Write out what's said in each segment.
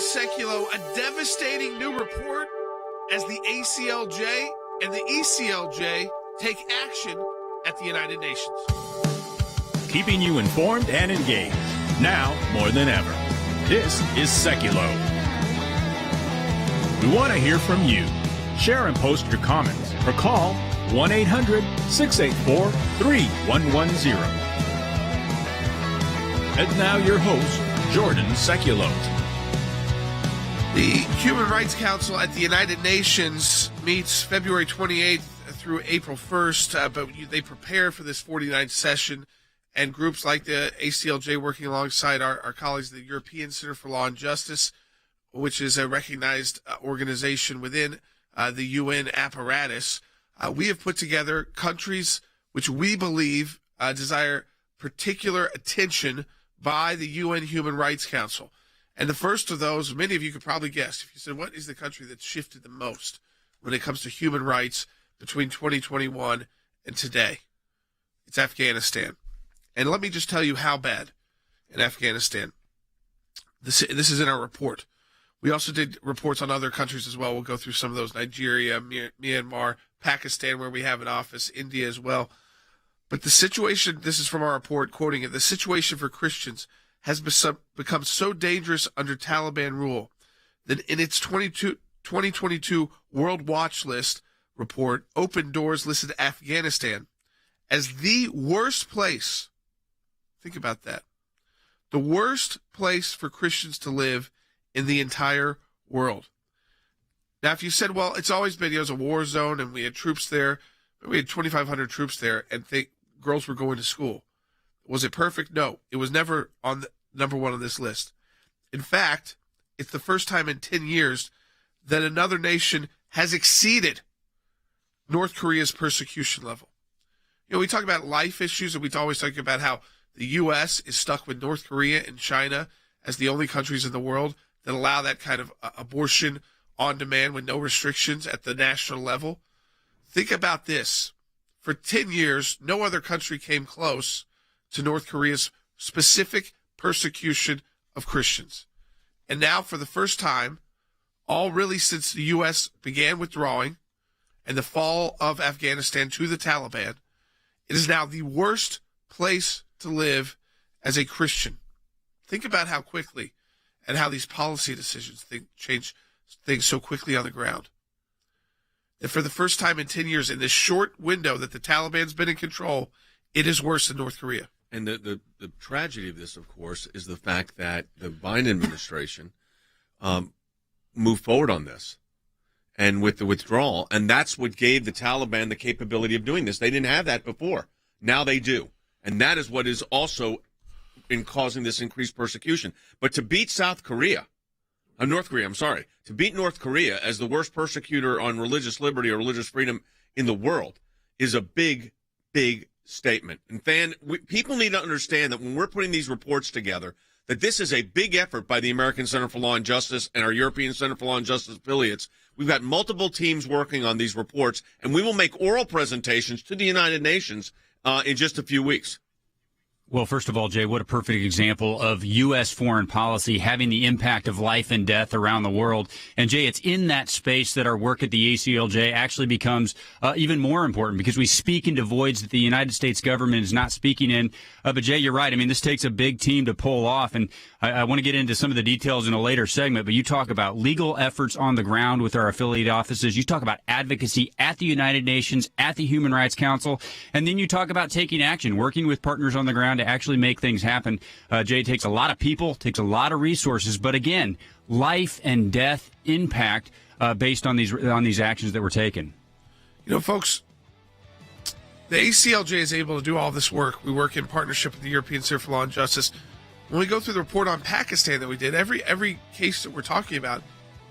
Sekulow, a devastating new report as the ACLJ and the ECLJ take action at the United Nations. Keeping you informed and engaged, now more than ever. This is Sekulow. We want to hear from you. Share and post your comments or call 1-800-684-3110. And now your host, Jordan Sekulow. The Human Rights Council at the United Nations meets February 28th through April 1st, but they prepare for this 49th session, and groups like the ACLJ working alongside our colleagues at the European Center for Law and Justice, which is a recognized organization within the UN apparatus. We have put together countries which we believe desire particular attention by the UN Human Rights Council. And the first of those, many of you could probably guess, if you said, what is the country that's shifted the most when it comes to human rights between 2021 and today? It's Afghanistan. And let me just tell you how bad in Afghanistan. This is in our report. We also did reports on other countries as well. We'll go through some of those: Nigeria, Myanmar, Pakistan, where we have an office, India as well. But the situation, this is from our report, quoting it, the situation for Christians has become so dangerous under Taliban rule that in its 2022 World Watch List report, Open Doors listed Afghanistan as the worst place. Think about that. The worst place for Christians to live in the entire world. Now, if you said, well, it's always been, it was a war zone and we had troops there, we had 2,500 troops there, and girls were going to school. Was it perfect? No. It was never on the number one on this list. In fact, it's the first time in 10 years that another nation has exceeded North Korea's persecution level. You know, we talk about life issues, and we always talk about how the U.S. is stuck with North Korea and China as the only countries in the world that allow that kind of abortion on demand with no restrictions at the national level. Think about this. For 10 years, no other country came close to North Korea's specific persecution of Christians. And now, for the first time, all really since the U.S. began withdrawing and the fall of Afghanistan to the Taliban, it is now the worst place to live as a Christian. Think about how quickly and how these policy decisions change things so quickly on the ground. And for the first time in 10 years, in this short window that the Taliban's been in control, it is worse than North Korea. And the tragedy of this, of course, is the fact that the Biden administration moved forward on this and with the withdrawal. And that's what gave the Taliban the capability of doing this. They didn't have that before. Now they do. And that is what is also in causing this increased persecution. But to beat North Korea, to beat North Korea as the worst persecutor on religious liberty or religious freedom in the world is a big, big statement. And people need to understand that when we're putting these reports together, that this is a big effort by the American Center for Law and Justice and our European Center for Law and Justice affiliates. We've got multiple teams working on these reports, and we will make oral presentations to the United Nations in just a few weeks. Well, first of all, Jay, what a perfect example of U.S. foreign policy having the impact of life and death around the world. And, Jay, it's in that space that our work at the ACLJ actually becomes even more important, because we speak into voids that the United States government is not speaking in. But, Jay, you're right. I mean, this takes a big team to pull off. And I want to get into some of the details in a later segment, but you talk about legal efforts on the ground with our affiliate offices. You talk about advocacy at the United Nations, at the Human Rights Council. And then you talk about taking action, working with partners on the ground to actually make things happen. Jay, takes a lot of people, takes a lot of resources, but again, life and death impact based on these actions that were taken. You know, folks, the ACLJ is able to do all this work. We work in partnership with the European Center for Law and Justice. When we go through the report on Pakistan that we did, every case that we're talking about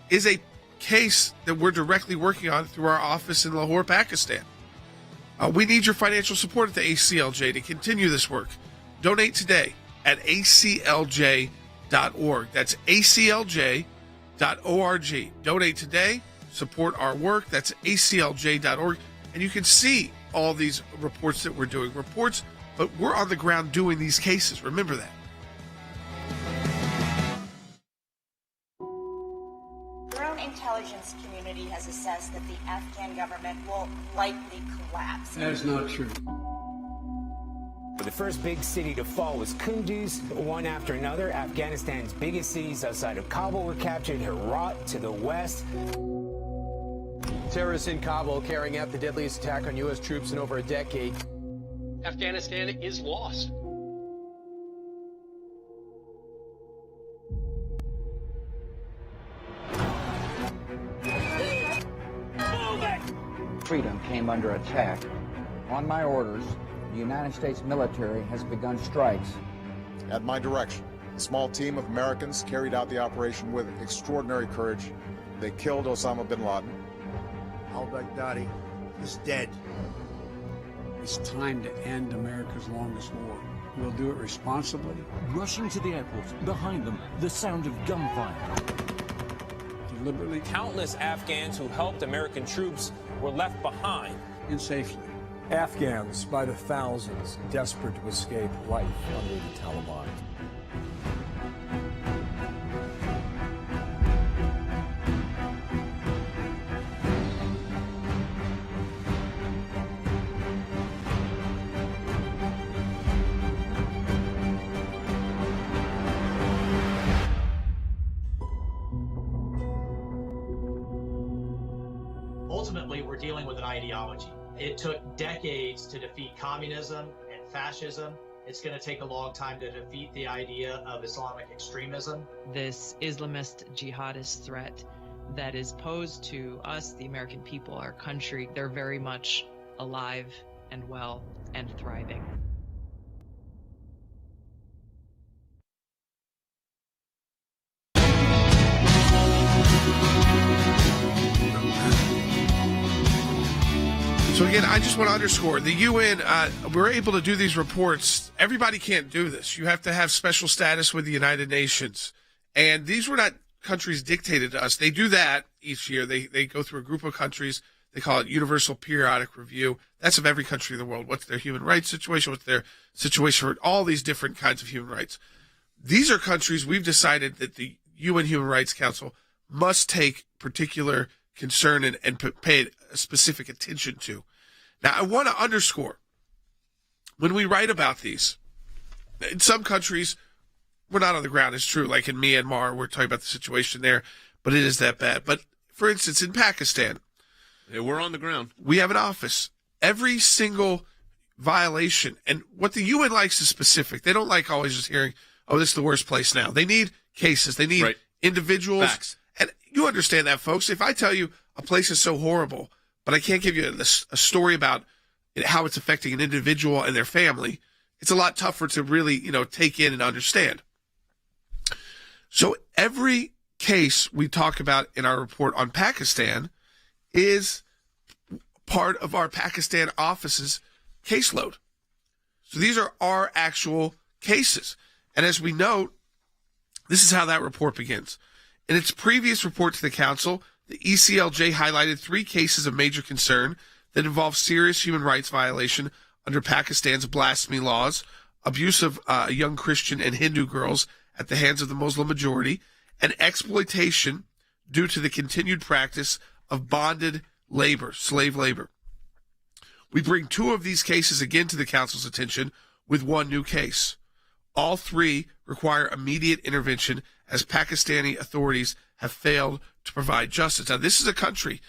is a case that we're directly working on through our office in Lahore, Pakistan. We need your financial support at the ACLJ to continue this work. Donate today at ACLJ.org. That's ACLJ.org. Donate today. Support our work. That's ACLJ.org. And you can see all these reports that we're doing. Reports, but we're on the ground doing these cases. Remember that. community has assessed that the Afghan government will likely collapse. That is not true. The first big city to fall was Kunduz. One after another, Afghanistan's biggest cities outside of Kabul were captured. Herat to the west. Terrorists in Kabul carrying out the deadliest attack on U.S. troops in over a decade. Afghanistan is lost. Freedom came under attack. On my orders, the United States military has begun strikes. At my direction, a small team of Americans carried out the operation with extraordinary courage. They killed Osama bin Laden. Al-Baghdadi is dead. It's time to end America's longest war. We'll do it responsibly. Rushing to the airport, behind them, the sound of gunfire. Deliberately. Countless Afghans who helped American troops were left behind. And safely. Afghans by the thousands, desperate to escape life under the Taliban. Ultimately, we're dealing with an ideology. It took decades to defeat communism and fascism. It's going to take a long time to defeat the idea of Islamic extremism. This Islamist jihadist threat that is posed to us, the American people, our country, they're very much alive and well and thriving. So again, I just want to underscore, the UN, we're able to do these reports. Everybody can't do this. You have to have special status with the United Nations. And these were not countries dictated to us. They do that each year. They go through a group of countries. They call it Universal Periodic Review. That's of every country in the world. What's their human rights situation? What's their situation for all these different kinds of human rights? These are countries we've decided that the UN Human Rights Council must take particular concern and pay specific attention to. Now, I want to underscore, when we write about these, in some countries, we're not on the ground. It's true. Like in Myanmar, we're talking about the situation there, but it is that bad. But, for instance, in Pakistan, yeah, we're on the ground. We have an office. Every single violation, and what the UN likes is specific. They don't like always just hearing, oh, this is the worst place now. They need cases. They need individuals. Facts. And you understand that, folks. If I tell you a place is so horrible, but I can't give you a story about how it's affecting an individual and their family, it's a lot tougher to really, take in and understand. So every case we talk about in our report on Pakistan is part of our Pakistan office's caseload. So these are our actual cases. And as we note, this is how that report begins. In its previous report to the Council, the ECLJ highlighted 3 cases of major concern that involve serious human rights violation under Pakistan's blasphemy laws, abuse of young Christian and Hindu girls at the hands of the Muslim majority, and exploitation due to the continued practice of bonded labor, slave labor. We bring 2 of these cases again to the Council's attention with 1 new case. All 3 require immediate intervention as Pakistani authorities have failed to provide justice. Now, this is a country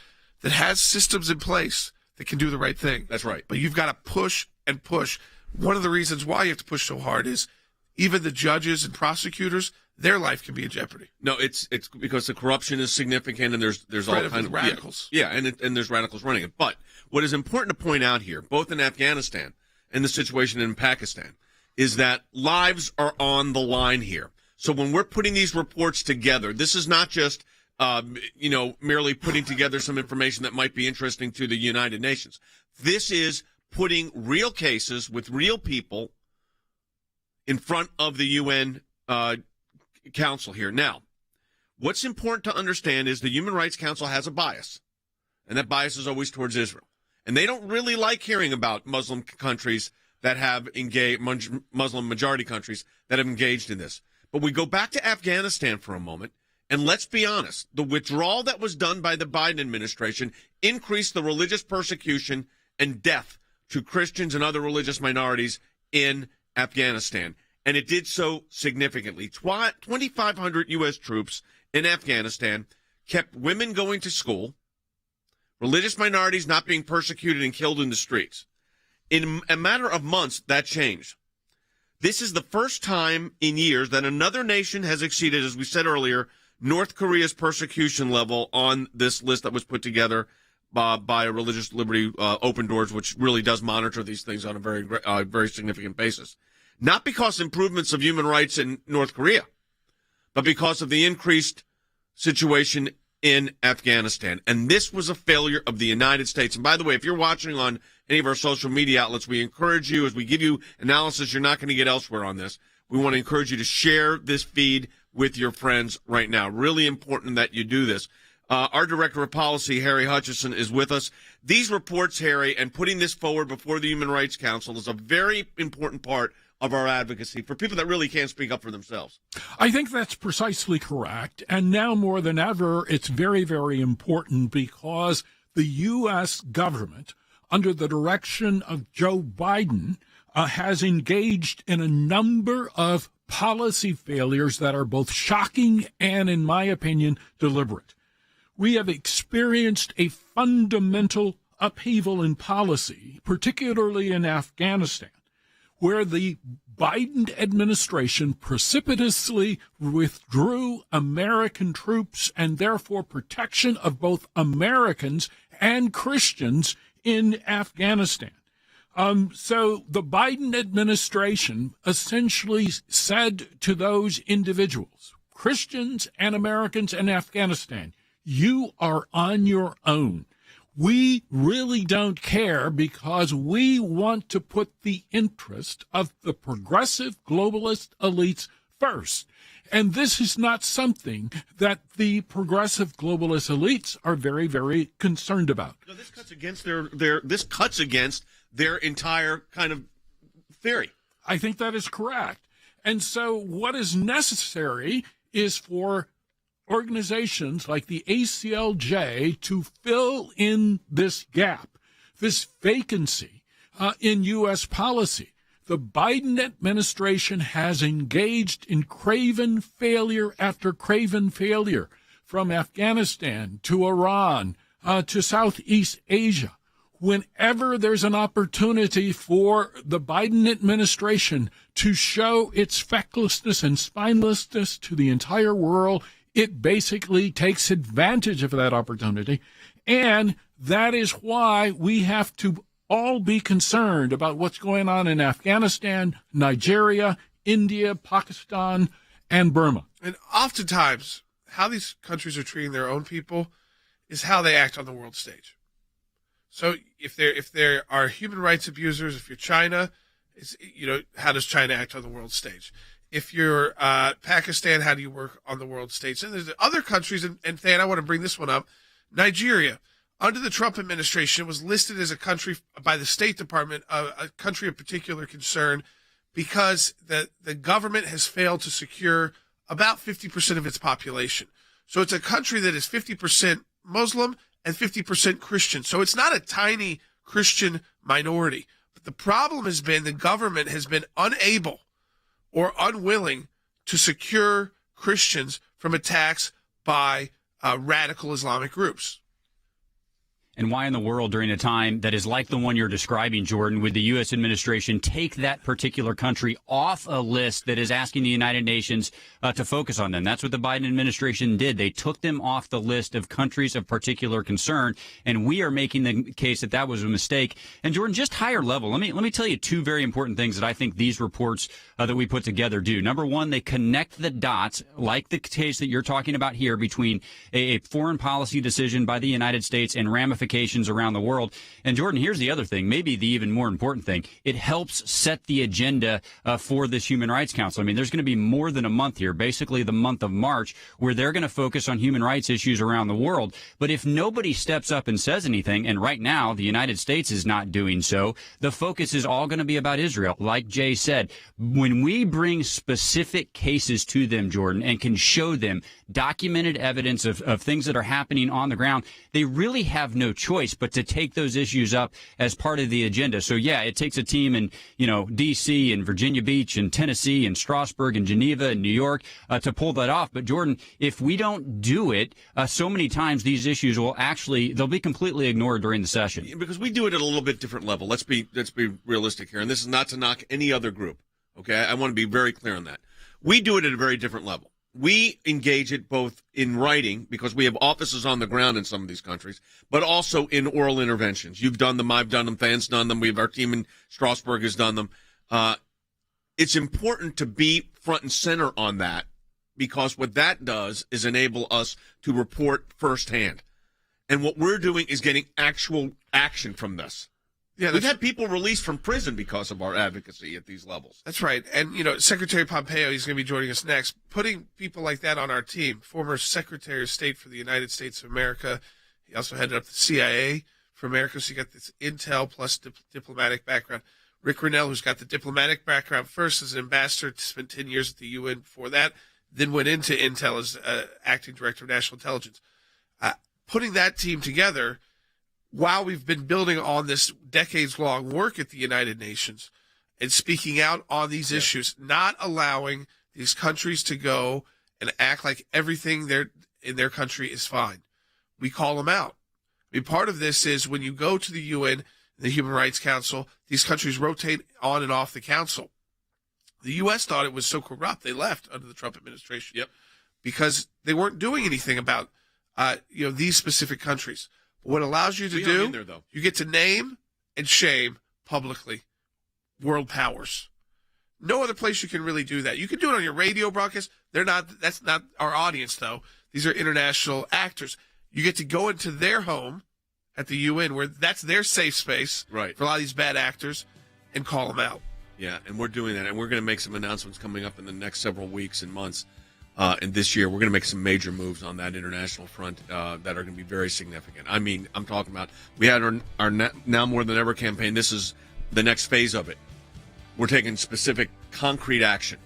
that has systems in place that can do the right thing. That's right. But you've got to push and push. One of the reasons why you have to push so hard is even the judges and prosecutors, their life can be in jeopardy. No, it's because the corruption is significant, and there's all kinds of radicals. Yeah, and there's radicals running it. But what is important to point out here, both in Afghanistan and the situation in Pakistan, is that lives are on the line here. So when we're putting these reports together, this is not just merely putting together some information that might be interesting to the United Nations. This is putting real cases with real people in front of the UN Council here. Now, what's important to understand is the Human Rights Council has a bias, and that bias is always towards Israel. And they don't really like hearing about Muslim countries that have engaged, Muslim majority countries that have engaged in this. But we go back to Afghanistan for a moment, And let's be honest, the withdrawal that was done by the Biden administration increased the religious persecution and death to Christians and other religious minorities in Afghanistan. And it did so significantly. 2,500 U.S. troops in Afghanistan kept women going to school, religious minorities not being persecuted and killed in the streets. In a matter of months, that changed. This is the first time in years that another nation has exceeded, as we said earlier, North Korea's persecution level on this list that was put together by Religious Liberty Open Doors, which really does monitor these things on a very significant basis. Not because improvements of human rights in North Korea, but because of the increased situation in Afghanistan. And this was a failure of the United States. And by the way, if you're watching on any of our social media outlets, we encourage you, as we give you analysis you're not going to get elsewhere on this, we want to encourage you to share this feed with your friends right now. Really important that you do this. Our Director of Policy, Harry Hutchison, is with us. These reports, Harry, and putting this forward before the Human Rights Council is a very important part of our advocacy for people that really can't speak up for themselves. I think that's precisely correct. And now more than ever, it's very, very important because the U.S. government, under the direction of Joe Biden, has engaged in a number of policy failures that are both shocking and, in my opinion, deliberate. We have experienced a fundamental upheaval in policy, particularly in Afghanistan, where the Biden administration precipitously withdrew American troops and therefore protection of both Americans and Christians in Afghanistan. So the Biden administration essentially said to those individuals, Christians and Americans in Afghanistan, you are on your own. We really don't care because we want to put the interest of the progressive globalist elites first. And this is not something that the progressive globalist elites are very, very concerned about. No, this cuts against their entire kind of theory. I think that is correct. And so what is necessary is for organizations like the ACLJ to fill in this gap, this vacancy in U.S. policy. The Biden administration has engaged in craven failure after craven failure, from Afghanistan to Iran to Southeast Asia. Whenever there's an opportunity for the Biden administration to show its fecklessness and spinelessness to the entire world, it basically takes advantage of that opportunity. And that is why we have to all be concerned about what's going on in Afghanistan, Nigeria, India, Pakistan, and Burma. And oftentimes, how these countries are treating their own people is how they act on the world stage. So if there are human rights abusers, if you're China, how does China act on the world stage? If you're Pakistan, how do you work on the world stage? And there's other countries, and Than, I want to bring this one up. Nigeria, under the Trump administration, was listed as a country by the State Department, a country of particular concern, because the government has failed to secure about 50% of its population. So it's a country that is 50% Muslim and 50% Christian. So it's not a tiny Christian minority. But the problem has been the government has been unable or unwilling to secure Christians from attacks by radical Islamic groups. And why in the world, during a time that is like the one you're describing, Jordan, would the U.S. administration take that particular country off a list that is asking the United Nations to focus on them? That's what the Biden administration did. They took them off the list of countries of particular concern, and we are making the case that that was a mistake. And Jordan, just higher level, let me tell you two very important things that I think these reports that we put together do. Number one, they connect the dots, like the case that you're talking about here, between a foreign policy decision by the United States and ramifications ramifications around the world. And Jordan, here's the other thing, maybe the even more important thing. It helps set the agenda for this Human Rights Council. I mean, there's going to be more than a month here, basically the month of March, where they're going to focus on human rights issues around the world. But if nobody steps up and says anything, and right now the United States is not doing so, the focus is all going to be about Israel. Like Jay said, when we bring specific cases to them, Jordan, and can show them documented evidence of things that are happening on the ground, they really have no choice but to take those issues up as part of the agenda. So yeah, it takes a team in, D.C. and Virginia Beach and Tennessee and Strasbourg and Geneva and New York to pull that off. But Jordan, if we don't do it, so many times these issues they'll be completely ignored during the session. Because we do it at a little bit different level. Let's be realistic here. And this is not to knock any other group. Okay. I want to be very clear on that. We do it at a very different level. We engage it both in writing, because we have offices on the ground in some of these countries, but also in oral interventions. You've done them, I've done them, Than's done them, our team in Strasbourg has done them. It's important to be front and center on that, because what that does is enable us to report firsthand. And what we're doing is getting actual action from this. Yeah, we've had people released from prison because of our advocacy at these levels. That's right. And, Secretary Pompeo, he's going to be joining us next. Putting people like that on our team, former Secretary of State for the United States of America. He also headed up the CIA for America, so you got this intel plus diplomatic background. Rick Grinnell, who's got the diplomatic background first as an ambassador, spent 10 years at the UN before that, then went into intel as acting director of national intelligence. Putting that team together, while we've been building on this decades-long work at the United Nations and speaking out on these issues, not allowing these countries to go and act like everything in their country is fine. We call them out. I mean, part of this is when you go to the UN, the Human Rights Council, these countries rotate on and off the council. The U.S. thought it was so corrupt they left under the Trump administration because they weren't doing anything about these specific countries. What it allows you to do, you get to name and shame publicly world powers. No other place you can really do that. You can do it on your radio broadcast. That's not our audience, though. These are international actors. You get to go into their home at the UN, where that's their safe space for a lot of these bad actors, and call them out. Yeah, and we're doing that. And we're going to make some announcements coming up in the next several weeks and months. And this year, we're going to make some major moves on that international front that are going to be very significant. I mean, I'm talking about, we had our Now More Than Ever campaign. This is the next phase of it. We're taking specific, concrete action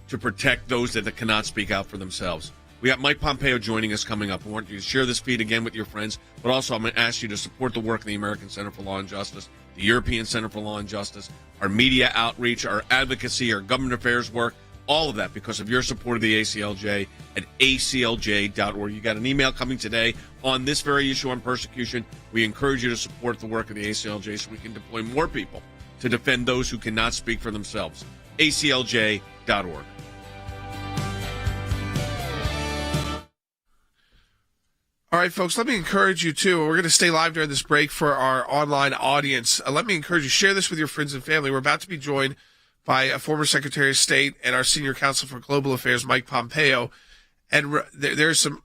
to protect those that cannot speak out for themselves. We got Mike Pompeo joining us coming up. I want you to share this feed again with your friends, but also I'm going to ask you to support the work of the American Center for Law and Justice, the European Center for Law and Justice, our media outreach, our advocacy, our government affairs work. All of that because of your support of the ACLJ at aclj.org. You got an email coming today on this very issue on persecution. We encourage you to support the work of the ACLJ so we can deploy more people to defend those who cannot speak for themselves. aclj.org. All right, folks, let me encourage you, too. We're going to stay live during this break for our online audience. Let me encourage you, share this with your friends and family. We're about to be joined by a former Secretary of State and our Senior Counsel for Global Affairs, Mike Pompeo. And there's some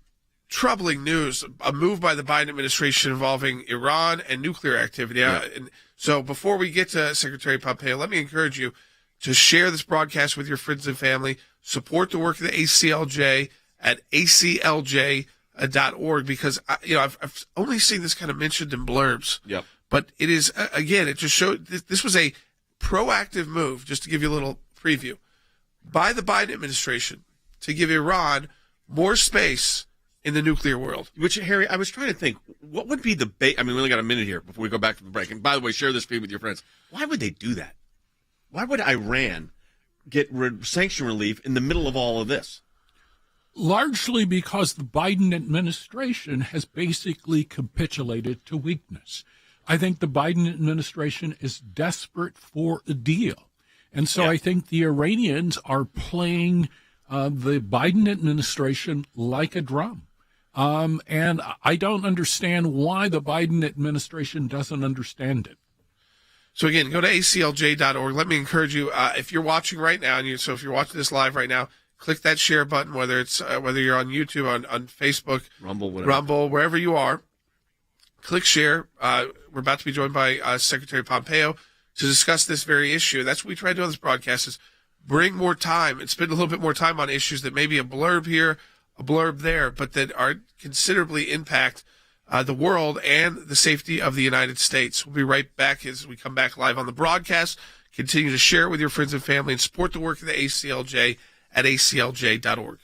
troubling news, a move by the Biden administration involving Iran and nuclear activity. Yeah. And so before we get to Secretary Pompeo, let me encourage you to share this broadcast with your friends and family. Support the work of the ACLJ at aclj.org because, I've only seen this kind of mentioned in blurbs. Yep. But it is, again, it just showed this was a proactive move, just to give you a little preview, by the Biden administration to give Iran more space in the nuclear world. Which, Harry, I was trying to think, what would be the we only got a minute here before we go back to the break. And by the way, share this feed with your friends. Why would they do that? Why would Iran get sanction relief in the middle of all of this? Largely because the Biden administration has basically capitulated to weakness. I think the Biden administration is desperate for a deal. And so I think the Iranians are playing the Biden administration like a drum. And I don't understand why the Biden administration doesn't understand it. So again, go to aclj.org. Let me encourage you, if you're watching right now, so if you're watching this live right now, click that share button, whether you're on YouTube, on Facebook, Rumble, wherever you are. click share. We're about to be joined by Secretary Pompeo to discuss this very issue. That's what we try to do on this broadcast, is bring more time and spend a little bit more time on issues that may be a blurb here, a blurb there, but that are considerably impact the world and the safety of the United States. We'll be right back as we come back live on the broadcast. Continue to share it with your friends and family and support the work of the ACLJ at aclj.org.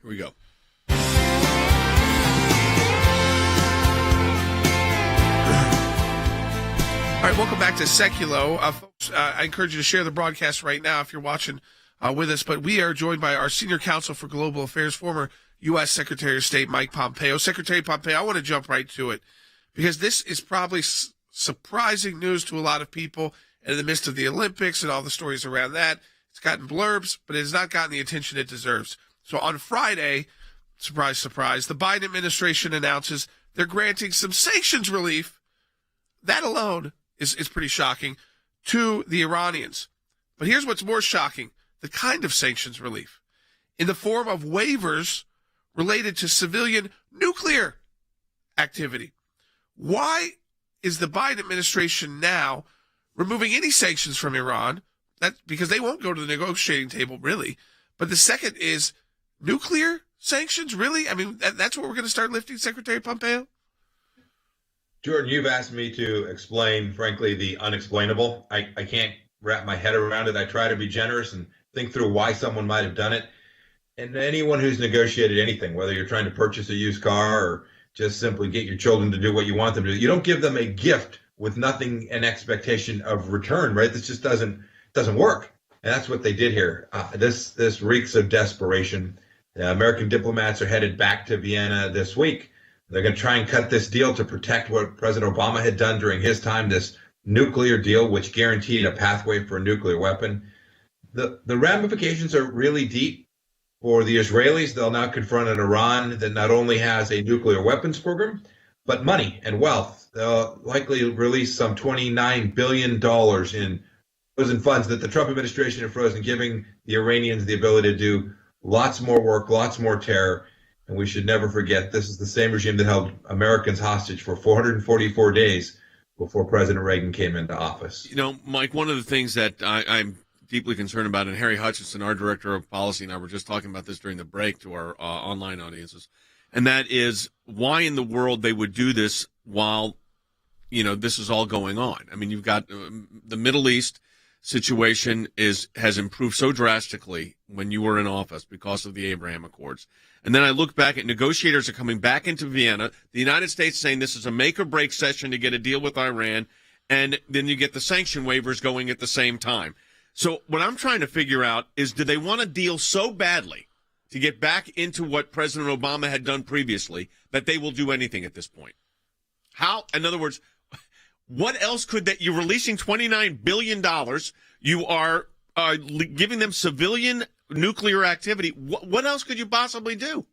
Here we go. All right, welcome back to Sekulow. Folks, I encourage you to share the broadcast right now if you're watching with us. But we are joined by our Senior Counsel for Global Affairs, former U.S. Secretary of State Mike Pompeo. Secretary Pompeo, I want to jump right to it because this is probably surprising news to a lot of people. And in the midst of the Olympics and all the stories around that, it's gotten blurbs, but it has not gotten the attention it deserves. So on Friday, surprise, surprise, the Biden administration announces they're granting some sanctions relief. That alone is pretty shocking to the Iranians. But here's what's more shocking, the kind of sanctions relief in the form of waivers related to civilian nuclear activity. Why is the Biden administration now removing any sanctions from Iran? That's because they won't go to the negotiating table, really. But the second is nuclear sanctions, really? I mean, that's what we're going to start lifting, Secretary Pompeo? Jordan, you've asked me to explain, frankly, the unexplainable. I can't wrap my head around it. I try to be generous and think through why someone might have done it. And anyone who's negotiated anything, whether you're trying to purchase a used car or just simply get your children to do what you want them to do, you don't give them a gift with nothing in expectation of return, right? This just doesn't work. And that's what they did here. This reeks of desperation. American diplomats are headed back to Vienna this week. They're going to try and cut this deal to protect what President Obama had done during his time, this nuclear deal, which guaranteed a pathway for a nuclear weapon. The ramifications are really deep. For the Israelis, they'll now confront an Iran that not only has a nuclear weapons program, but money and wealth. They'll likely release some $29 billion in frozen funds that the Trump administration had frozen, giving the Iranians the ability to do lots more work, lots more terror. And we should never forget, this is the same regime that held Americans hostage for 444 days before President Reagan came into office. You know, Mike, one of the things that I'm deeply concerned about, and Harry Hutchinson, our director of policy, and I were just talking about this during the break to our online audiences, and that is why in the world they would do this while, this is all going on. I mean, you've got the Middle East situation has improved so drastically when you were in office because of the Abraham Accords. And then I look back at negotiators are coming back into Vienna, the United States saying this is a make or break session to get a deal with Iran, and then you get the sanction waivers going at the same time. So what I'm trying to figure out is, do they want a deal so badly to get back into what President Obama had done previously that they will do anything at this point? How? In other words, what else could that? You're releasing $29 billion. You are giving them civilian nuclear activity. What else could you possibly do?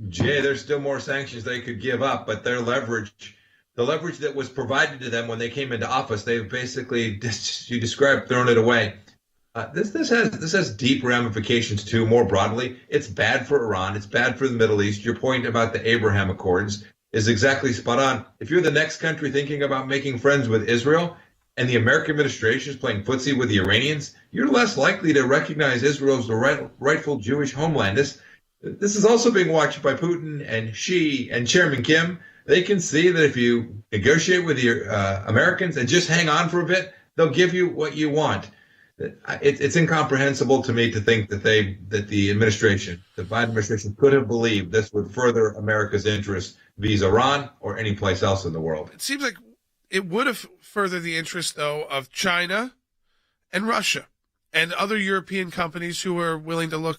Jay, there's still more sanctions they could give up, but their leverage, the leverage that was provided to them when they came into office, they've basically, you described, thrown it away. This has deep ramifications too. More broadly, it's bad for Iran. It's bad for the Middle East. Your point about the Abraham Accords is exactly spot on. If you're the next country thinking about making friends with Israel, and the American administration is playing footsie with the Iranians, you're less likely to recognize Israel as the rightful Jewish homeland. This is also being watched by Putin and Xi and Chairman Kim. They can see that if you negotiate with the Americans and just hang on for a bit, they'll give you what you want. It's incomprehensible to me to think that the administration, the Biden administration, could have believed this would further America's interests vis-a-vis Iran or any place else in the world. It seems like it would have furthered the interest, though, of China and Russia and other European companies who are willing to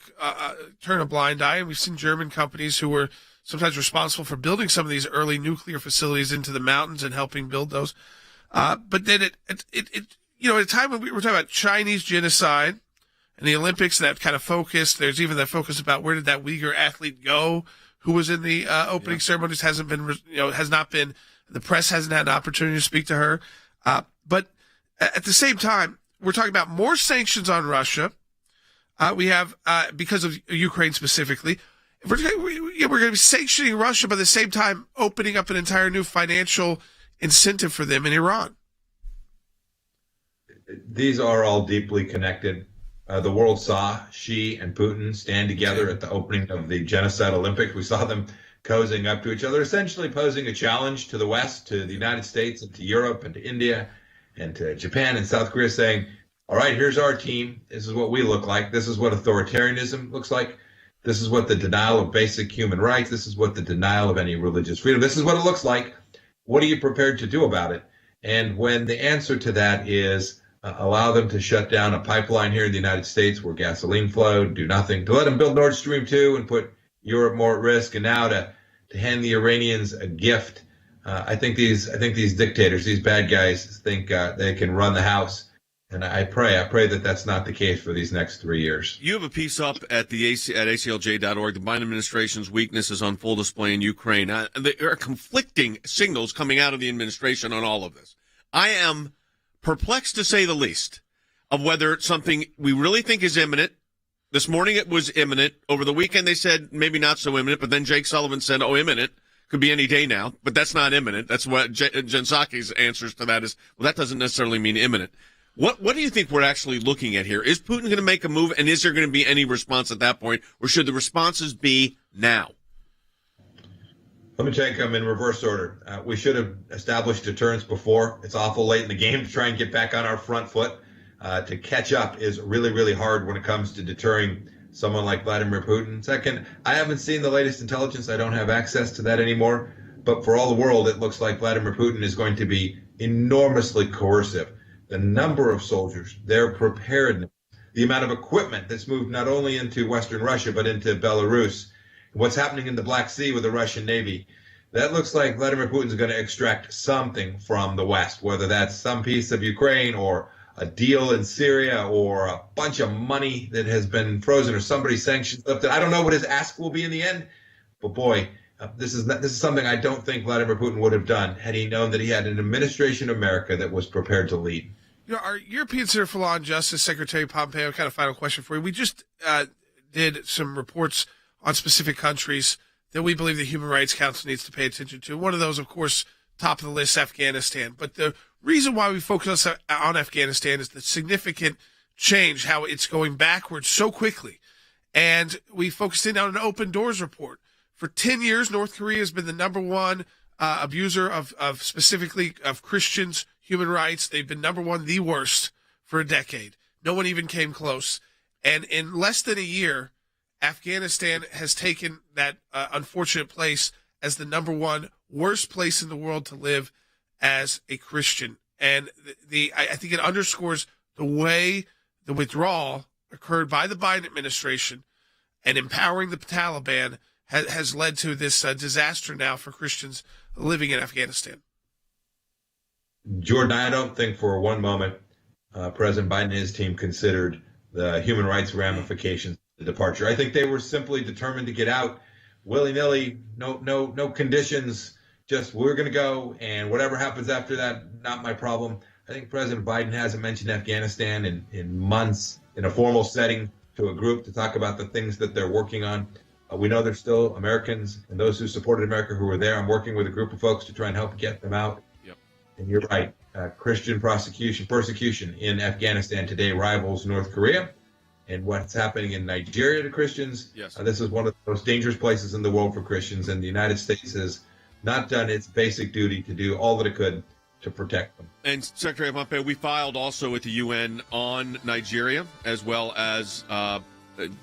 turn a blind eye. And we've seen German companies who were sometimes responsible for building some of these early nuclear facilities into the mountains and helping build those. But then at a time when we were talking about Chinese genocide and the Olympics, that kind of focus, there's even that focus about where did that Uyghur athlete go who was in the opening ceremonies, has not been, the press hasn't had an opportunity to speak to her. But at the same time, we're talking about more sanctions on Russia. We have, because of Ukraine specifically, If we're going to be sanctioning Russia, but at the same time opening up an entire new financial incentive for them in Iran. These are all deeply connected. The world saw Xi and Putin stand together at the opening of the Genocide Olympics. We saw them cozying up to each other, essentially posing a challenge to the West, to the United States, and to Europe, and to India, and to Japan and South Korea, saying, all right, here's our team. This is what we look like. This is what authoritarianism looks like. This is what the denial of basic human rights. This is what the denial of any religious freedom. This is what it looks like. What are you prepared to do about it? And when the answer to that is allow them to shut down a pipeline here in the United States where gasoline flowed, do nothing, to let them build Nord Stream 2 and put Europe more at risk, and now to hand the Iranians a gift. I think these dictators, these bad guys, think they can run the house. And I pray that that's not the case for these next 3 years. You have a piece up at the at ACLJ.org. The Biden administration's weakness is on full display in Ukraine. There are conflicting signals coming out of the administration on all of this. I am perplexed, to say the least, of whether it's something we really think is imminent. This morning it was imminent. Over the weekend they said maybe not so imminent, but then Jake Sullivan said, oh, imminent. Could be any day now, but that's not imminent. That's what Jen Psaki's answers to that is, well, that doesn't necessarily mean imminent. What do you think we're actually looking at here? Is Putin going to make a move, and is there going to be any response at that point, or should the responses be now? Let me take them in reverse order. We should have established deterrence before. It's awful late in the game to try and get back on our front foot. To catch up is really, really hard when it comes to deterring someone like Vladimir Putin. Second, I haven't seen the latest intelligence. I don't have access to that anymore. But for all the world, it looks like Vladimir Putin is going to be enormously coercive. The number of soldiers, their preparedness, the amount of equipment that's moved not only into Western Russia, but into Belarus, what's happening in the Black Sea with the Russian Navy. That looks like Vladimir Putin's going to extract something from the West, whether that's some piece of Ukraine or a deal in Syria or a bunch of money that has been frozen or somebody's sanctions lifted. I don't know what his ask will be in the end, but boy, this is something I don't think Vladimir Putin would have done had he known that he had an administration of America that was prepared to lead. You know, our European Center for Law and Justice, Secretary Pompeo, kind of final question for you. We just did some reports on specific countries that we believe the Human Rights Council needs to pay attention to. One of those, of course, top of the list, Afghanistan. But the reason why we focus on Afghanistan is the significant change, how it's going backwards so quickly. And we focused in on an open doors report. For 10 years, North Korea has been the number one abuser of specifically of Christians' human rights. They've been number one, the worst, for a decade. No one even came close. And in less than a year, Afghanistan has taken that unfortunate place as the number one worst place in the world to live as a Christian. And I think it underscores the way the withdrawal occurred by the Biden administration and empowering the Taliban has led to this disaster now for Christians living in Afghanistan. Jordan, I don't think for one moment President Biden and his team considered the human rights ramifications of the departure. I think they were simply determined to get out willy-nilly, no conditions, just we're going to go, and whatever happens after that, not my problem. I think President Biden hasn't mentioned Afghanistan in months in a formal setting to a group to talk about the things that they're working on. We know there's still Americans and those who supported America who are there. I'm working with a group of folks to try and help get them out. Yep. And you're right. Christian persecution in Afghanistan today rivals North Korea. And what's happening in Nigeria to Christians, yes. This is one of the most dangerous places in the world for Christians. And the United States has not done its basic duty to do all that it could to protect them. And Secretary Pompeo, we filed also at the UN on Nigeria, as well as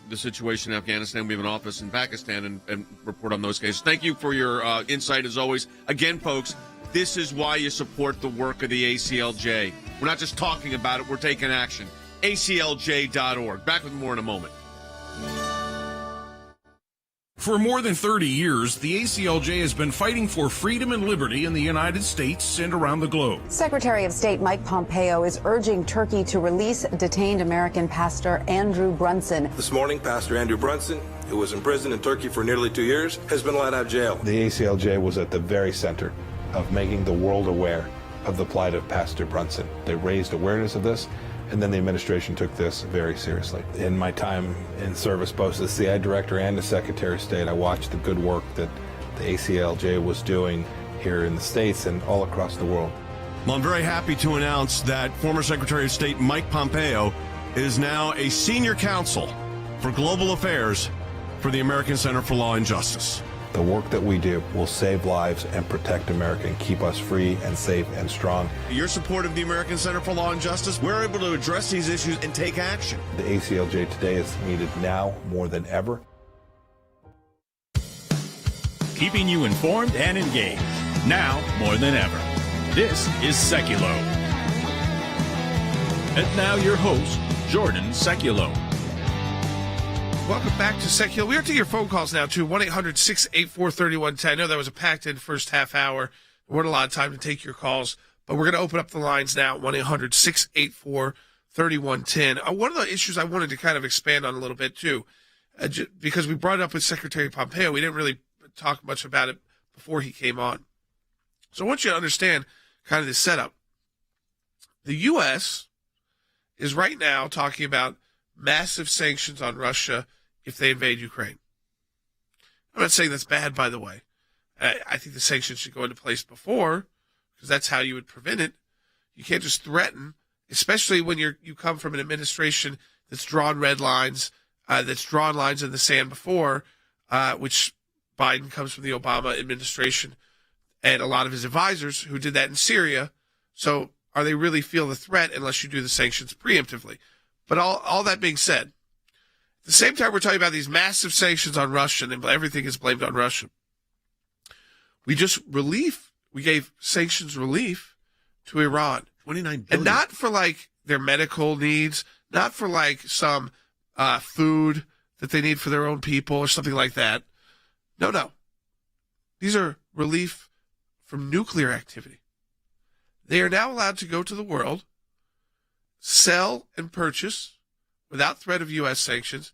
the situation in Afghanistan. We have an office in Pakistan and report on those cases. Thank you for your insight, as always. Again, folks, this is why you support the work of the ACLJ. We're not just talking about it, we're taking action. ACLJ.org. Back with more in a moment. For more than 30 years, the ACLJ has been fighting for freedom and liberty in the United States and around the globe. Secretary of State Mike Pompeo is urging Turkey to release detained American pastor Andrew Brunson. This morning, Pastor Andrew Brunson, who was imprisoned in Turkey for nearly 2 years, has been let out of jail. The ACLJ was at the very center of making the world aware of the plight of Pastor Brunson. They raised awareness of this, and then the administration took this very seriously. In my time in service, both as the CIA Director and as Secretary of State, I watched the good work that the ACLJ was doing here in the States and all across the world. Well, I'm very happy to announce that former Secretary of State Mike Pompeo is now a senior counsel for global affairs for the American Center for Law and Justice. The work that we do will save lives and protect America and keep us free and safe and strong. Your support of the American Center for Law and Justice, we're able to address these issues and take action. The ACLJ today is needed now more than ever. Keeping you informed and engaged, now more than ever. This is Sekulow. And now your host, Jordan Sekulow. Welcome back to Sekulow. We are taking your phone calls now to 1-800-684-3110. I know that was a packed-in first half hour. There wasn't a lot of time to take your calls, but we're going to open up the lines now, 1-800-684-3110. One of the issues I wanted to kind of expand on a little bit, too, because we brought it up with Secretary Pompeo. We didn't really talk much about it before he came on. So I want you to understand kind of the setup. The U.S. is right now talking about massive sanctions on Russia if they invade Ukraine. I'm not saying that's bad, by the way. I think the sanctions should go into place before, because that's how you would prevent it. You can't just threaten, especially when you come from an administration that's drawn red lines, that's drawn lines in the sand before, which Biden comes from the Obama administration and a lot of his advisors who did that in Syria. So are they really feel the threat unless you do the sanctions preemptively? But all that being said, at the same time we're talking about these massive sanctions on Russia and everything is blamed on Russia. We gave sanctions relief to Iran. $29 billion. And not for like their medical needs, not for like some food that they need for their own people or something like that. No. These are relief from nuclear activity. They are now allowed to go to the world, sell and purchase, without threat of U.S. sanctions,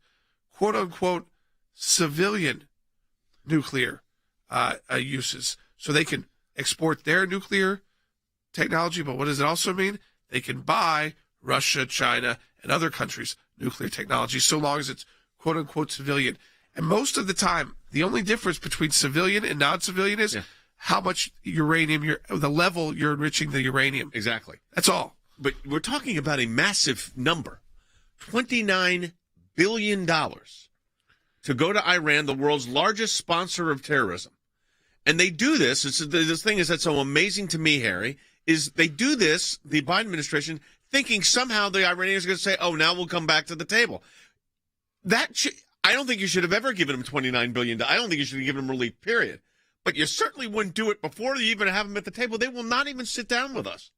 quote-unquote civilian nuclear uses. So they can export their nuclear technology, but what does it also mean? They can buy Russia, China, and other countries' nuclear technology, so long as it's quote-unquote civilian. And most of the time, the only difference between civilian and non-civilian is how much uranium, the level you're enriching the uranium. Exactly. That's all. But we're talking about a massive number, $29 billion to go to Iran, the world's largest sponsor of terrorism. And they do this. This thing is that's so amazing to me, Harry, is they do this, the Biden administration, thinking somehow the Iranians are going to say, oh, now we'll come back to the table. I don't think you should have ever given them $29 billion. I don't think you should have given them relief, period. But you certainly wouldn't do it before you even have them at the table. They will not even sit down with us.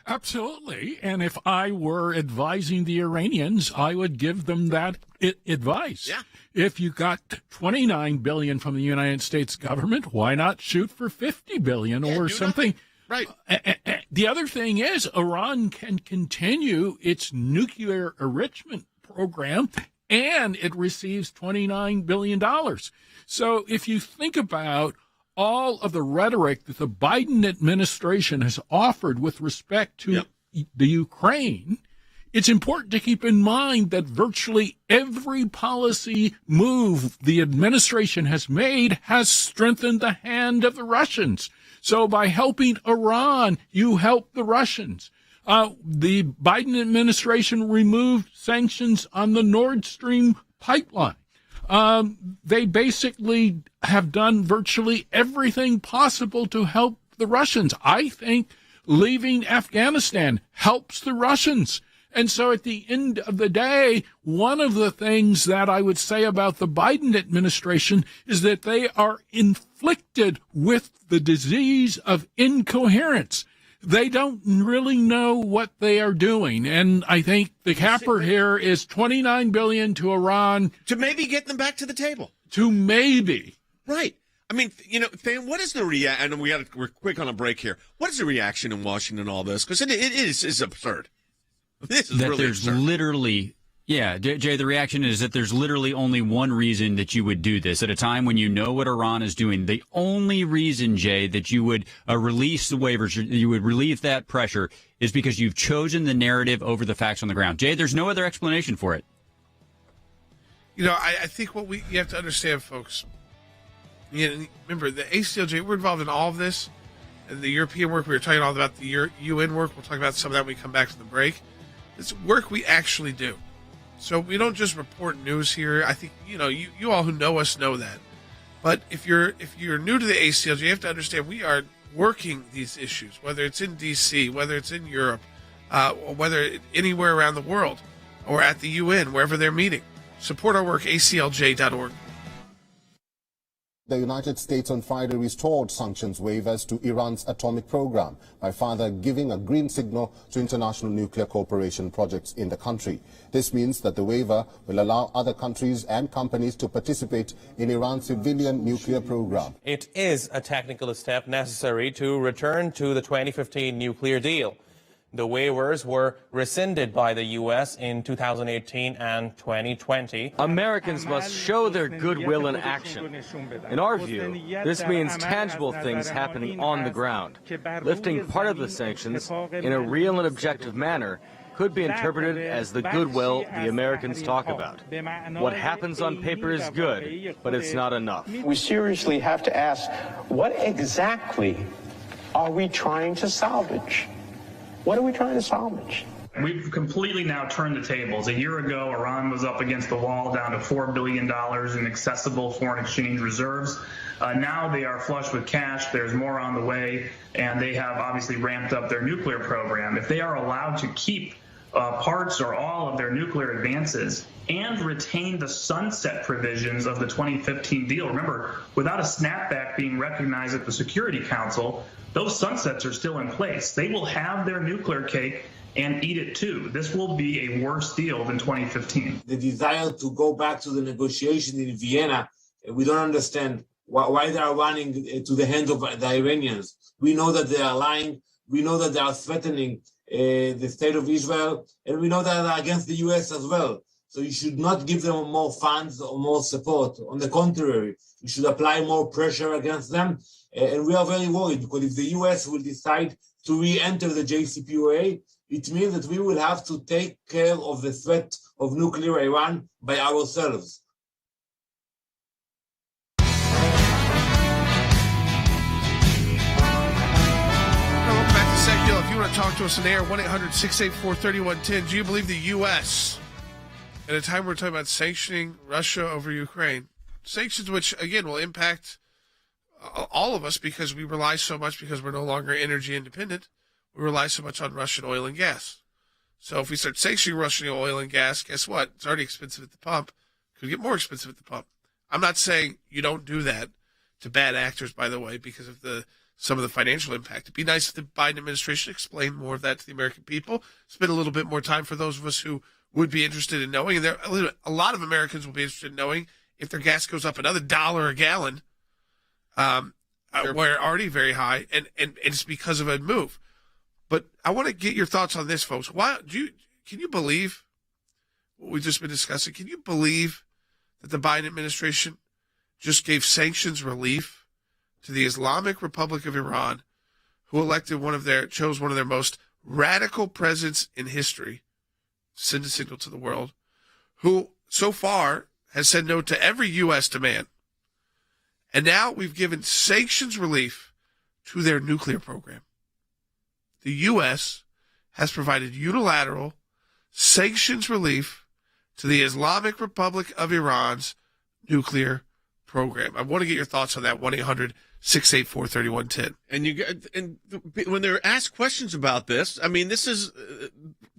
Absolutely. And if I were advising the Iranians, I would give them that advice. Yeah. If you got $29 billion from the United States government, why not shoot for $50 billion or something? Right. The other thing is Iran can continue its nuclear enrichment program, and it receives $29 billion. So if you think about all of the rhetoric that the Biden administration has offered with respect to the Ukraine, it's important to keep in mind that virtually every policy move the administration has made has strengthened the hand of the Russians. So by helping Iran, you help the Russians. The Biden administration removed sanctions on the Nord Stream pipeline. They basically have done virtually everything possible to help the Russians. I think leaving Afghanistan helps the Russians. And so at the end of the day, one of the things that I would say about the Biden administration is that they are inflicted with the disease of incoherence. They don't really know what they are doing. And I think the capper here is $29 billion to Iran. To maybe get them back to the table. To maybe. Right. I mean, Than, what is the reaction? I know we're quick on a break here. What is the reaction in Washington on all this? Because it is absurd. This is that really there's absurd. Literally Yeah, Jay, the reaction is that there's literally only one reason that you would do this at a time when you know what Iran is doing. The only reason, Jay, that you would release the waivers, you would relieve that pressure, is because you've chosen the narrative over the facts on the ground. Jay, there's no other explanation for it. You know, I think you have to understand, folks. Remember, the ACLJ, we're involved in all of this. And the European work, we were talking all about the UN work. We'll talk about some of that when we come back to the break. It's work we actually do. So we don't just report news here. I think, you all who know us know that. But if you're new to the ACLJ, you have to understand we are working these issues, whether it's in D.C., whether it's in Europe, or whether anywhere around the world, or at the UN, wherever they're meeting. Support our work, aclj.org. The United States on Friday restored sanctions waivers to Iran's atomic program by further giving a green signal to international nuclear cooperation projects in the country. This means that the waiver will allow other countries and companies to participate in Iran's civilian nuclear program. It is a technical step necessary to return to the 2015 nuclear deal. The waivers were rescinded by the U.S. in 2018 and 2020. Americans must show their goodwill in action. In our view, this means tangible things happening on the ground. Lifting part of the sanctions in a real and objective manner could be interpreted as the goodwill the Americans talk about. What happens on paper is good, but it's not enough. We seriously have to ask, what exactly are we trying to salvage? What are we trying to salvage? We've completely now turned the tables. A year ago, Iran was up against the wall, down to $4 billion in accessible foreign exchange reserves. Now they are flush with cash. There's more on the way, and they have obviously ramped up their nuclear program. If they are allowed to keep parts or all of their nuclear advances and retain the sunset provisions of the 2015 deal. Remember, without a snapback being recognized at the Security Council, those sunsets are still in place. They will have their nuclear cake and eat it too. This will be a worse deal than 2015. The desire to go back to the negotiation in Vienna, we don't understand why they are running to the hands of the Iranians. We know that they are lying. We know that they are threatening the state of Israel, and we know that they are against the U.S. as well. So you should not give them more funds or more support. On the contrary, you should apply more pressure against them. And we are very worried because if the U.S. will decide to re-enter the JCPOA, it means that we will have to take care of the threat of nuclear Iran by ourselves. Welcome back to Sekulow. If you want to talk to us on air, 1-800-684-3110. Do you believe the U.S., at a time we're talking about sanctioning Russia over Ukraine, sanctions which, again, will impact all of us because we rely so much, because we're no longer energy independent, we rely so much on Russian oil and gas. So if we start sanctioning Russian oil and gas, guess what? It's already expensive at the pump. It could get more expensive at the pump. I'm not saying you don't do that to bad actors, by the way, because of some of the financial impact. It'd be nice if the Biden administration explained more of that to the American people, spend a little bit more time for those of us who would be interested in knowing. And a lot of Americans will be interested in knowing if their gas goes up another $1 a gallon, where already very high, and it's because of a move. But I want to get your thoughts on this, folks. Can you believe what we've just been discussing? Can you believe that the Biden administration just gave sanctions relief to the Islamic Republic of Iran, who chose one of their most radical presidents in history, send a signal to the world, who so far has said no to every U.S. demand. And now we've given sanctions relief to their nuclear program. The U.S. has provided unilateral sanctions relief to the Islamic Republic of Iran's nuclear program. I want to get your thoughts on that. 1-800-684-3110. And when they're asked questions about this, I mean, this is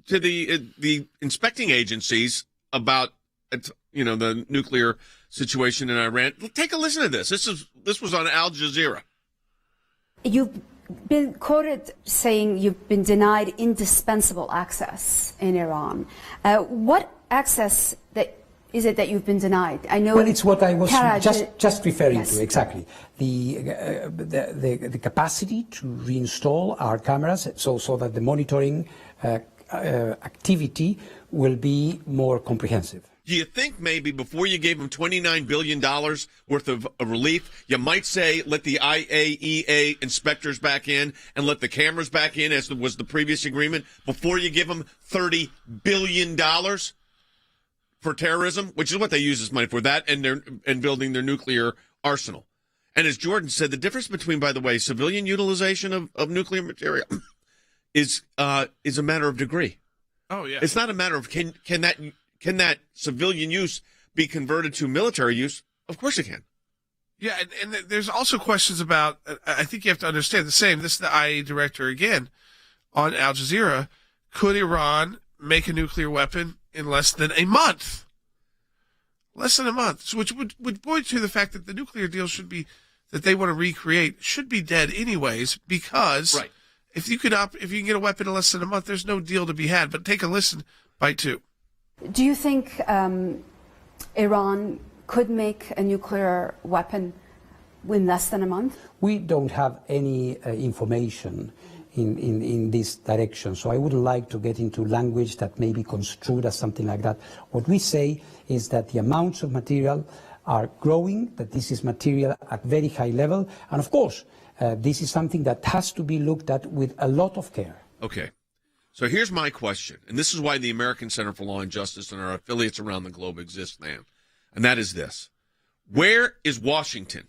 to the inspecting agencies about the nuclear situation in Iran. Take a listen to this. This was on Al Jazeera. You've been quoted saying you've been denied indispensable access in Iran. What access is it that you've been denied? I know. Well, it's what I was just referring to exactly. The capacity to reinstall our cameras so that the monitoring activity will be more comprehensive. Do you think maybe before you gave them $29 billion worth of relief, you might say let the IAEA inspectors back in and let the cameras back in, as was the previous agreement, before you give them $30 billion for terrorism, which is what they use this money for, that and building their nuclear arsenal? And as Jordan said, the difference between, by the way, civilian utilization of nuclear material is a matter of degree. Oh, yeah. It's not a matter of can that civilian use be converted to military use? Of course it can. Yeah, and there's also questions about, I think you have to understand the same. This is the IAEA director again on Al Jazeera. Could Iran make a nuclear weapon in less than a month? Less than a month. So which would point to the fact that the nuclear deal should be, that they want to recreate, should be dead anyways, because right. if you can get a weapon in less than a month, there's no deal to be had. But take a listen, Bite 2. Do you think Iran could make a nuclear weapon in less than a month? We don't have any information in this direction, so I wouldn't like to get into language that may be construed as something like that. What we say is that the amounts of material are growing, that this is material at very high level, and of course, this is something that has to be looked at with a lot of care. Okay. So here's my question, and this is why the American Center for Law and Justice and our affiliates around the globe exist, man. And that is this. Where is Washington?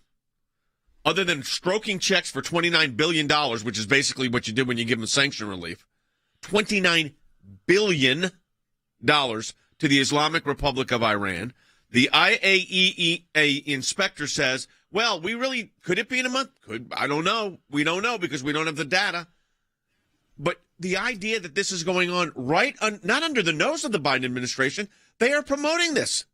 Other than stroking checks for $29 billion, which is basically what you did when you give them sanction relief, $29 billion to the Islamic Republic of Iran. The IAEA inspector says, well, could it be in a month? I don't know. We don't know because we don't have the data. But the idea that this is going on not under the nose of the Biden administration, they are promoting this.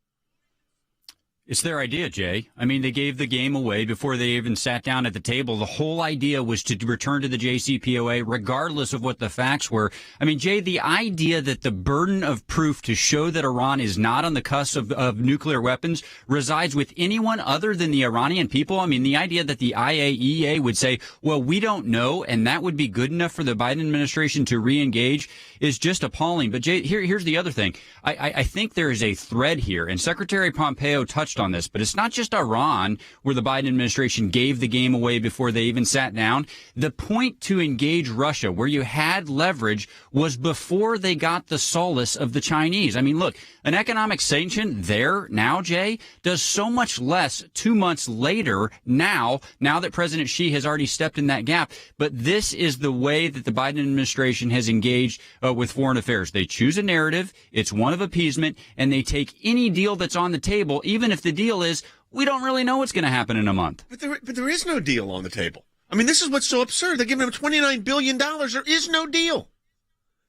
It's their idea, Jay. I mean, they gave the game away before they even sat down at the table. The whole idea was to return to the JCPOA regardless of what the facts were. I mean, Jay, the idea that the burden of proof to show that Iran is not on the cusp of nuclear weapons resides with anyone other than the Iranian people. I mean, the idea that the IAEA would say, well, we don't know, and that would be good enough for the Biden administration to re-engage is just appalling. But, Jay, here's the other thing. I think there is a thread here, and Secretary Pompeo touched on this, but it's not just Iran where the Biden administration gave the game away before they even sat down. The point to engage Russia, where you had leverage, was before they got the solace of the Chinese. I mean, look, an economic sanction there now, Jay, does so much less 2 months later now that President Xi has already stepped in that gap. But this is the way that the Biden administration has engaged with foreign affairs. They choose a narrative. It's one of appeasement, and they take any deal that's on the table, even if the deal is we don't really know what's going to happen in a month. But there is no deal on the table. I mean, this is what's so absurd. They're giving them $29 billion. There is no deal.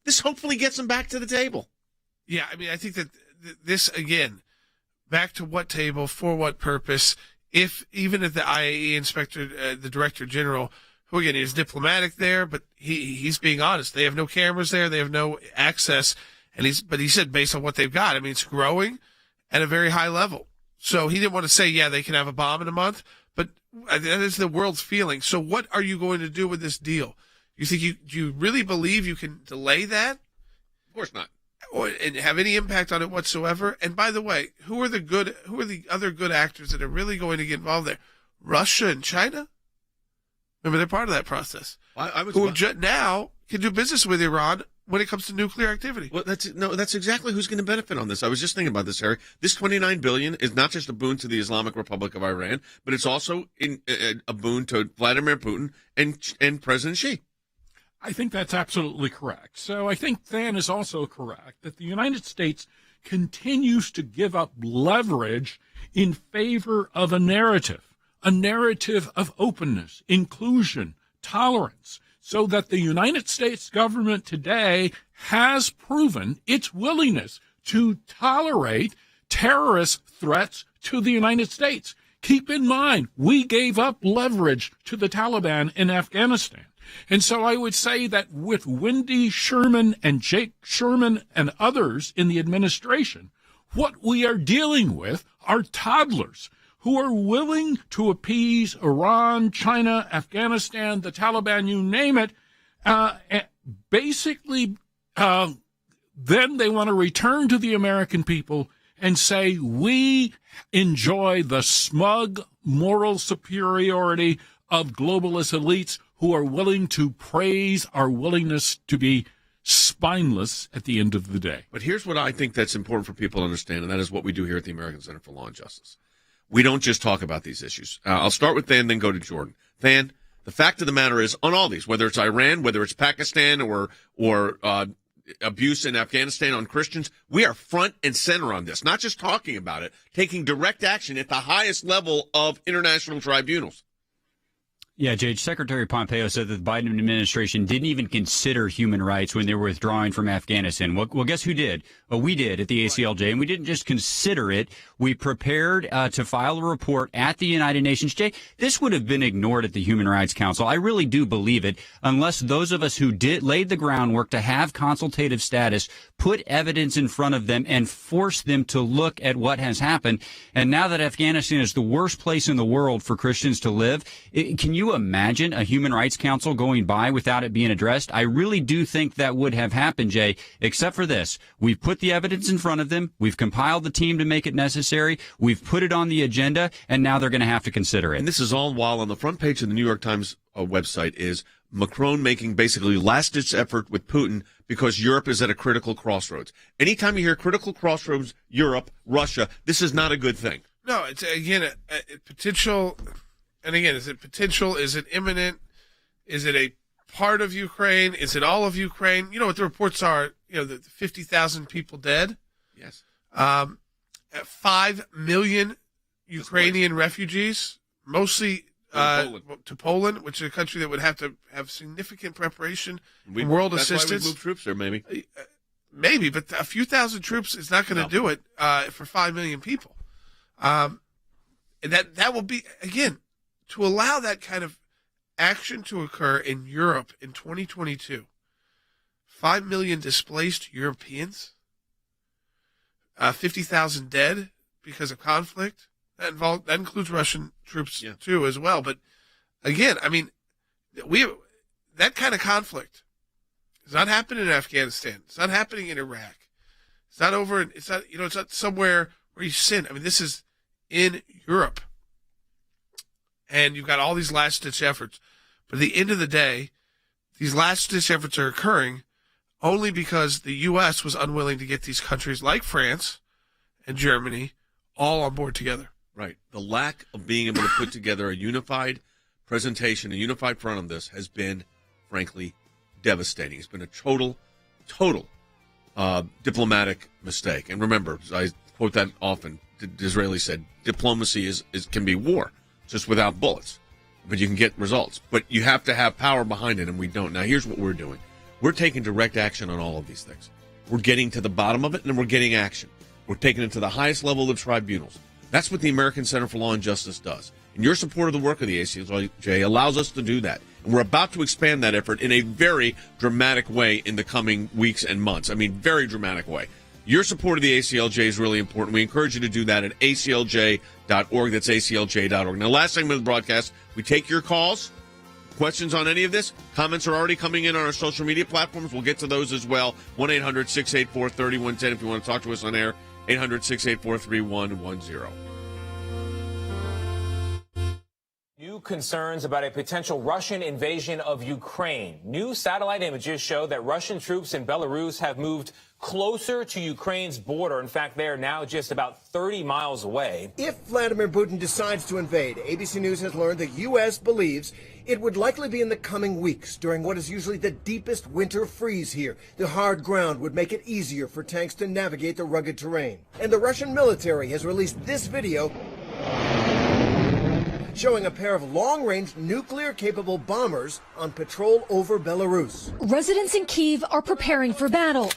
This hopefully gets them back to the table. Yeah, I mean, I think that this, again, back to what table, for what purpose, even if the IAEA inspector, the director general, who again is diplomatic there, but he's being honest. They have no cameras there. They have no access. But he said based on what they've got, I mean, it's growing at a very high level. So he didn't want to say, yeah, they can have a bomb in a month, but that is the world's feeling. So what are you going to do with this deal? Do you really believe you can delay that? Of course not. And have any impact on it whatsoever? And by the way, who are the other good actors that are really going to get involved there? Russia and China? Remember, they're part of that process. Now can do business with Iran when it comes to nuclear activity. Well, that's exactly who's going to benefit on this. I was just thinking about this, Harry. This $29 billion is not just a boon to the Islamic Republic of Iran, but it's also a boon to Vladimir Putin and President Xi. I think that's absolutely correct. So I think Than is also correct that the United States continues to give up leverage in favor of a narrative of openness, inclusion, tolerance, so that the United States government today has proven its willingness to tolerate terrorist threats to the United States. Keep in mind, we gave up leverage to the Taliban in Afghanistan. And so I would say that with Wendy Sherman and Jake Sherman and others in the administration, what we are dealing with are toddlers who are willing to appease Iran, China, Afghanistan, the Taliban, you name it, basically then they want to return to the American people and say, we enjoy the smug moral superiority of globalist elites who are willing to praise our willingness to be spineless at the end of the day. But here's what I think that's important for people to understand, and that is what we do here at the American Center for Law and Justice. We don't just talk about these issues. I'll start with Than, then go to Jordan. Than, the fact of the matter is, on all these, whether it's Iran, whether it's Pakistan, or abuse in Afghanistan on Christians, we are front and center on this, not just talking about it, taking direct action at the highest level of international tribunals. Yeah, Jay, Secretary Pompeo said that the Biden administration didn't even consider human rights when they were withdrawing from Afghanistan. Well, guess who did? Well, we did at the ACLJ, and we didn't just consider it. We prepared to file a report at the United Nations. Jay, this would have been ignored at the Human Rights Council. I really do believe it, unless those of us who laid the groundwork to have consultative status put evidence in front of them and force them to look at what has happened. And now that Afghanistan is the worst place in the world for Christians to live, can you imagine a Human Rights Council going by without it being addressed? I really do think that would have happened, Jay, except for this. We've put the evidence in front of them. We've compiled the team to make it necessary. We've put it on the agenda, and now they're going to have to consider it. And this is all while on the front page of the New York Times website is Macron making basically last-ditch effort with Putin because Europe is at a critical crossroads. Anytime you hear critical crossroads, Europe, Russia, this is not a good thing. No, it's, again, a potential... And again, is it potential? Is it imminent? Is it a part of Ukraine? Is it all of Ukraine? You know what the reports are, the 50,000 people dead. Yes. 5 million Ukrainian refugees, mostly to Poland, which is a country that would have to have significant preparation and world assistance. That's why we move troops there, maybe. Maybe, but a few thousand troops is not going to do it for 5 million people. And that will be, again, to allow that kind of action to occur in Europe in 2022, 5 million displaced Europeans, 50,000 dead because of conflict. That includes Russian troops too, as well. But again, I mean, that kind of conflict is not happening in Afghanistan. It's not happening in Iraq. It's not over. It's not somewhere where you sin. I mean, this is in Europe. And you've got all these last-ditch efforts. But at the end of the day, these last-ditch efforts are occurring only because the U.S. was unwilling to get these countries like France and Germany all on board together. Right. The lack of being able to put together a unified presentation, a unified front on this has been, frankly, devastating. It's been a total diplomatic mistake. And remember, I quote that often, Disraeli said, diplomacy can be war. Just without bullets, but you can get results. But you have to have power behind it, and we don't. Now, here's what we're doing. We're taking direct action on all of these things. We're getting to the bottom of it, and we're getting action. We're taking it to the highest level of tribunals. That's what the American Center for Law and Justice does. And your support of the work of the ACLJ allows us to do that. And we're about to expand that effort in a very dramatic way in the coming weeks and months. I mean, very dramatic way. Your support of the ACLJ is really important. We encourage you to do that at aclj.org. That's aclj.org. Now, last segment of the broadcast, we take your calls, questions on any of this. Comments are already coming in on our social media platforms. We'll get to those as well. 1-800-684-3110 if you want to talk to us on air. 800-684-3110. New concerns about a potential Russian invasion of Ukraine. New satellite images show that Russian troops in Belarus have moved closer to Ukraine's border. In fact, they are now just about 30 miles away. If Vladimir Putin decides to invade, ABC News has learned the U.S. believes it would likely be in the coming weeks during what is usually the deepest winter freeze here. The hard ground would make it easier for tanks to navigate the rugged terrain. And the Russian military has released this video showing a pair of long-range nuclear-capable bombers on patrol over Belarus. Residents in Kyiv are preparing for battle.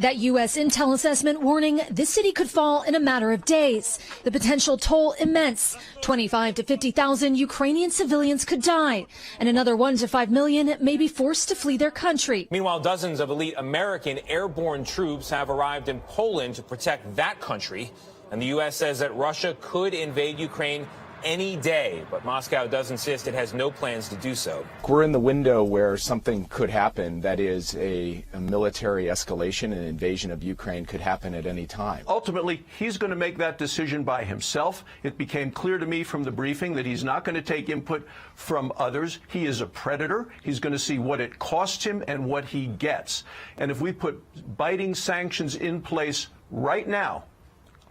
That U.S. intel assessment warning this city could fall in a matter of days. The potential toll immense. 25 to 50,000 Ukrainian civilians could die, and another 1 to 5 million may be forced to flee their country. Meanwhile, dozens of elite American airborne troops have arrived in Poland to protect that country. And the U.S. says that Russia could invade Ukraine any day, but Moscow does insist it has no plans to do so. We're in the window where something could happen, that is a military escalation, an invasion of Ukraine could happen at any time. Ultimately, he's going to make that decision by himself. It became clear to me from the briefing that he's not going to take input from others. He is a predator. He's going to see what it costs him and what he gets. And if we put biting sanctions in place right now,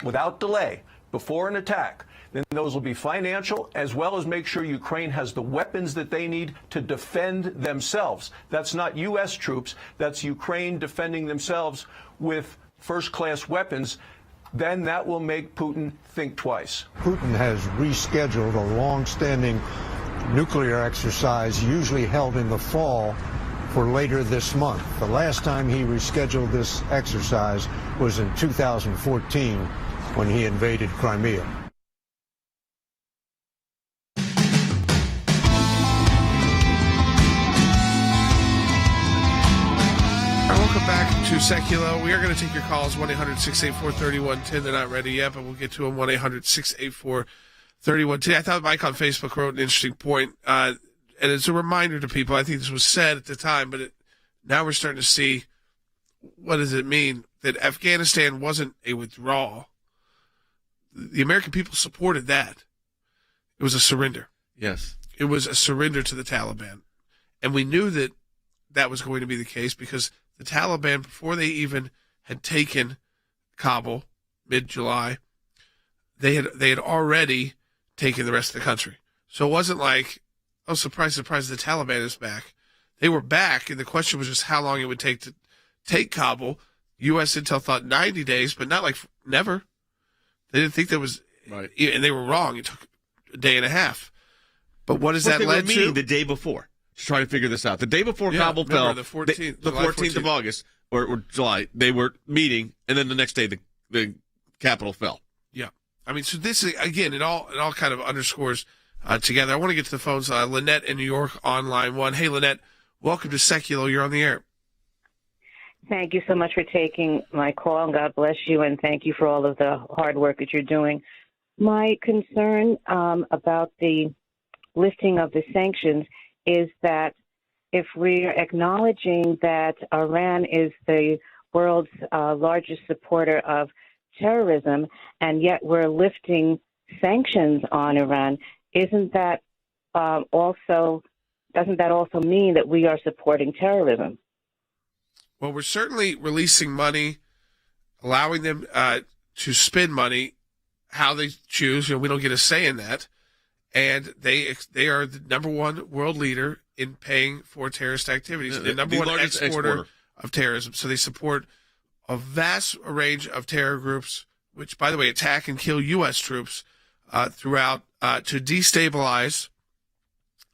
without delay, before an attack, then those will be financial, as well as make sure Ukraine has the weapons that they need to defend themselves. That's not U.S. troops. That's Ukraine defending themselves with first-class weapons. Then that will make Putin think twice. Putin has rescheduled a long-standing nuclear exercise usually held in the fall for later this month. The last time he rescheduled this exercise was in 2014 when he invaded Crimea. Welcome back to Sekulow. We are going to take your calls, 1-800-684-3110. They're not ready yet, but we'll get to them, 1-800-684-3110. I thought Mike on Facebook wrote an interesting point, and it's a reminder to people. I think this was said at the time, but now we're starting to see what does it mean that Afghanistan wasn't a withdrawal. The American people supported that. It was a surrender. Yes. It was a surrender to the Taliban. And we knew that that was going to be the case because the Taliban, before they even had taken Kabul, mid-July, they had already taken the rest of the country. So it wasn't like, oh, surprise, surprise, the Taliban is back. They were back, and the question was just how long it would take to take Kabul. U.S. intel thought 90 days, but not like never. They didn't think there was, right. And they were wrong. It took a day and a half. But what does that lead to? They were meeting the day before to try to figure this out. The day before Kabul fell, the 14th, the 14th of August, or July, they were meeting, and then the next day the capital fell. Yeah. I mean, so this, again, it all kind of underscores together. I want to get to the phones. Lynette in New York on line one. Hey, Lynette, welcome to Sekulow. You're on the air. Thank you so much for taking my call, and God bless you, and thank you for all of the hard work that you're doing. My concern about the lifting of the sanctions is that if we're acknowledging that Iran is the world's largest supporter of terrorism, and yet we're lifting sanctions on Iran, doesn't that also mean that we are supporting terrorism? Well, we're certainly releasing money, allowing them to spend money how they choose. We don't get a say in that. And they are the number one world leader in paying for terrorist activities, the number one exporter of terrorism. So they support a vast range of terror groups, which, by the way, attack and kill U.S. troops throughout to destabilize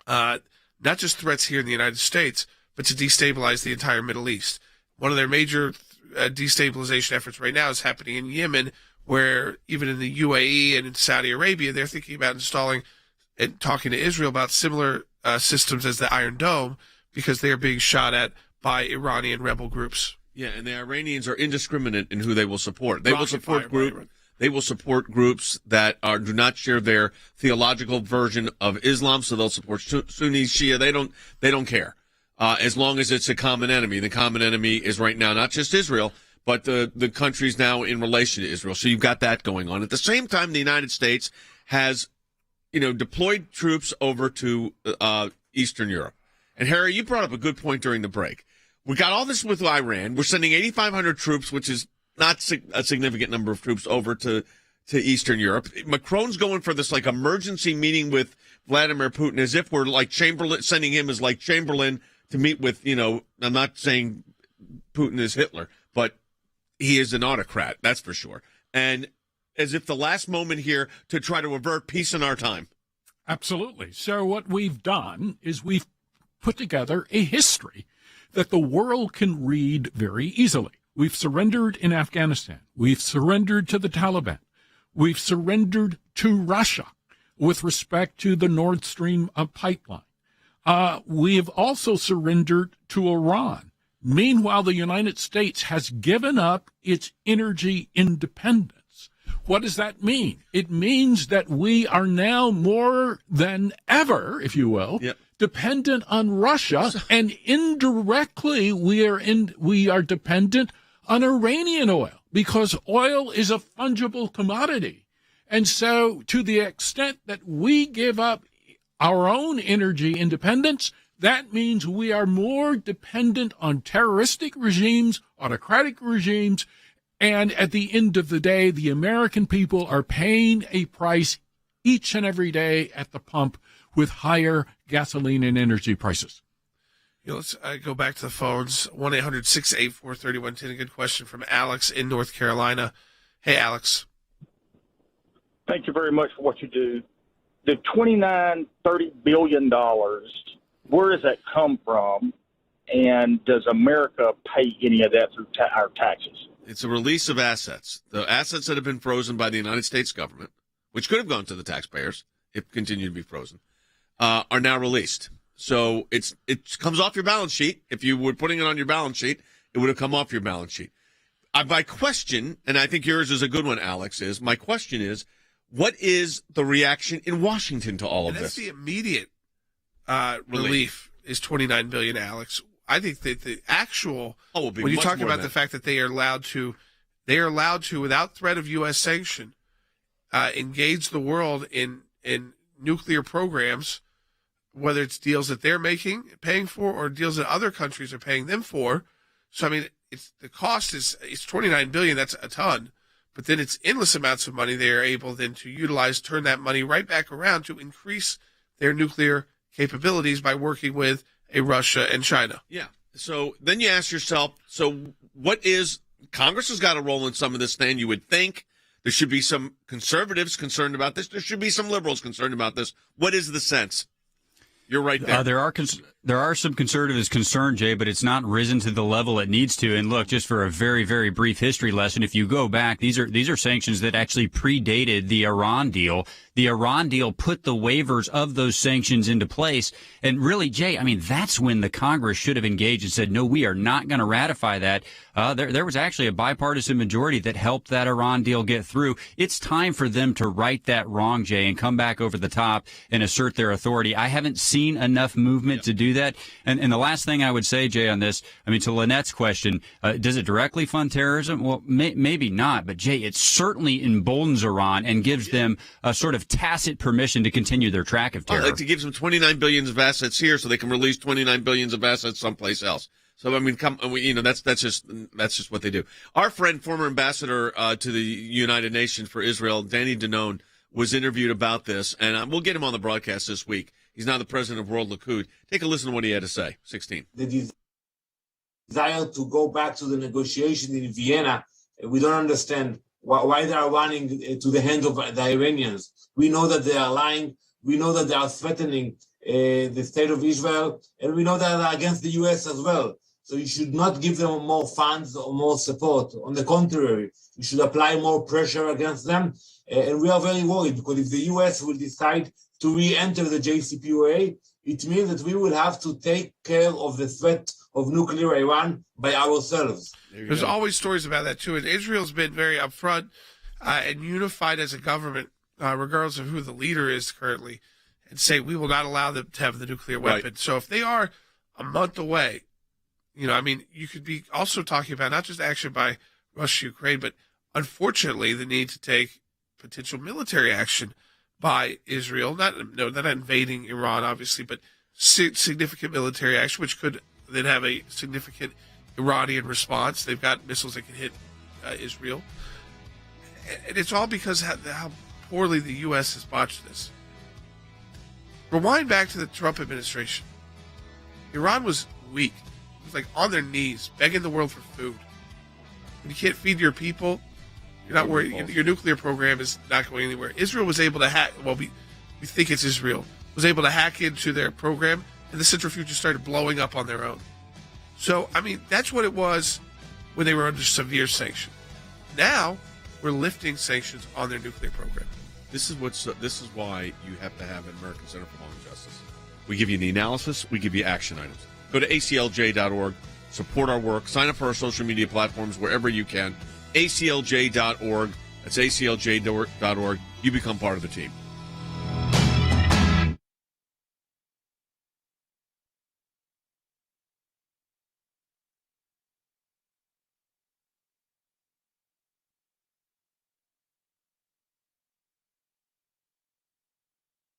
not just threats here in the United States, but to destabilize the entire Middle East. One of their major destabilization efforts right now is happening in Yemen, where even in the UAE and in Saudi Arabia, they're thinking about installing and talking to Israel about similar systems as the Iron Dome because they are being shot at by Iranian rebel groups. Yeah, and the Iranians are indiscriminate in who they will support. They will support They will support groups that do not share their theological version of Islam, so they'll support Sunni, Shia. They don't care. As long as it's a common enemy. The common enemy is right now not just Israel, but the countries now in relation to Israel. So you've got that going on. At the same time, the United States has, deployed troops over to Eastern Europe. And Harry, you brought up a good point during the break. We got all this with Iran. We're sending 8,500 troops, which is not a significant number of troops, over to Eastern Europe. Macron's going for this emergency meeting with Vladimir Putin, as if we're like Chamberlain, sending him as like Chamberlain to meet with, I'm not saying Putin is Hitler, but he is an autocrat, that's for sure. And as if the last moment here to try to avert peace in our time. Absolutely. So what we've done is we've put together a history that the world can read very easily. We've surrendered in Afghanistan. We've surrendered to the Taliban. We've surrendered to Russia with respect to the Nord Stream pipeline. We have also surrendered to Iran. Meanwhile, the United States has given up its energy independence. what does that mean? It means that we are now more than ever, if you will, dependent on Russia, and indirectly we are dependent on Iranian oil, because oil is a fungible commodity. And so to the extent that we give up our own energy independence, that means we are more dependent on terroristic regimes, autocratic regimes, and at the end of the day, the American people are paying a price each and every day at the pump with higher gasoline and energy prices. Let's go back to the phones. 1-800-684-3110. A good question from Alex in North Carolina. Hey, Alex. Thank you very much for what you do. The $29-30 billion, where does that come from? And does America pay any of that through our taxes? It's a release of assets. The assets that have been frozen by the United States government, which could have gone to the taxpayers if it continued to be frozen, are now released. So it comes off your balance sheet. If you were putting it on your balance sheet, it would have come off your balance sheet. My question, and I think yours is a good one, Alex, my question is, what is the reaction in Washington to all of this? That's the immediate relief is $29 billion, Alex. I think that the actual, when you talk about the fact that they are allowed to, without threat of U.S. sanction, engage the world in nuclear programs, whether it's deals that they're paying for, or deals that other countries are paying them for. So, I mean, the cost is $29 billion. That's a ton. But then it's endless amounts of money they are able then to utilize, turn that money right back around to increase their nuclear capabilities by working with Russia and China. Yeah. So then you ask yourself, Congress has got a role in some of this thing, you would think. There should be some conservatives concerned about this. There should be some liberals concerned about this. What is the sense? You're right there. There are some conservatives concerned, Jay, but it's not risen to the level it needs to. And look, just for a very, very brief history lesson, if you go back, these are sanctions that actually predated the Iran deal. The Iran deal put the waivers of those sanctions into place. And really, Jay, I mean, that's when the Congress should have engaged and said, no, we are not going to ratify that. There was actually a bipartisan majority that helped that Iran deal get through. It's time for them to right that wrong, Jay, and come back over the top and assert their authority. I haven't seen enough movement to do that. And the last thing I would say, Jay, on this, I mean, to Lynette's question, does it directly fund terrorism? Well, maybe not. But, Jay, it certainly emboldens Iran and gives them a sort of tacit permission to continue their track of terror. I'd like to give them $29 billion of assets here so they can release $29 billion of assets someplace else. So, I mean, that's just what they do. Our friend, former ambassador to the United Nations for Israel, Danny Danone, was interviewed about this, and we'll get him on the broadcast this week. He's now the president of World Likud. Take a listen to what he had to say. 16. The desire to go back to the negotiation in Vienna, we don't understand why they are running to the hands of the Iranians. We know that they are lying. We know that they are threatening the state of Israel, and we know that they are against the U.S. as well. So you should not give them more funds or more support. On the contrary, you should apply more pressure against them. And we are very worried because if the U.S. will decide to re-enter the JCPOA, it means that we will have to take care of the threat of nuclear Iran by ourselves. There's always stories about that, too. And Israel's been very upfront and unified as a government, regardless of who the leader is currently, and say we will not allow them to have the nuclear weapon. Right. So if they are a month away, you could be also talking about not just action by Russia, Ukraine, but unfortunately the need to take potential military action by Israel. Not invading Iran, obviously, but significant military action, which could then have a significant Iranian response. They've got missiles that can hit Israel. And it's all because how poorly the U.S. has botched this. Rewind back to the Trump administration. Iran was weak. It was like on their knees, begging the world for food. When you can't feed your people, you're not worried. Your nuclear program is not going anywhere. Israel was able to hack, we think it's Israel, was able to hack into their program, and the centrifuges started blowing up on their own. So, that's what it was when they were under severe sanction. Now, we're lifting sanctions on their nuclear program. This is why you have to have an American Center for Law and Justice. We give you the analysis. We give you action items. Go to ACLJ.org. Support our work. Sign up for our social media platforms wherever you can. ACLJ.org. That's aclj.org. You become part of the team.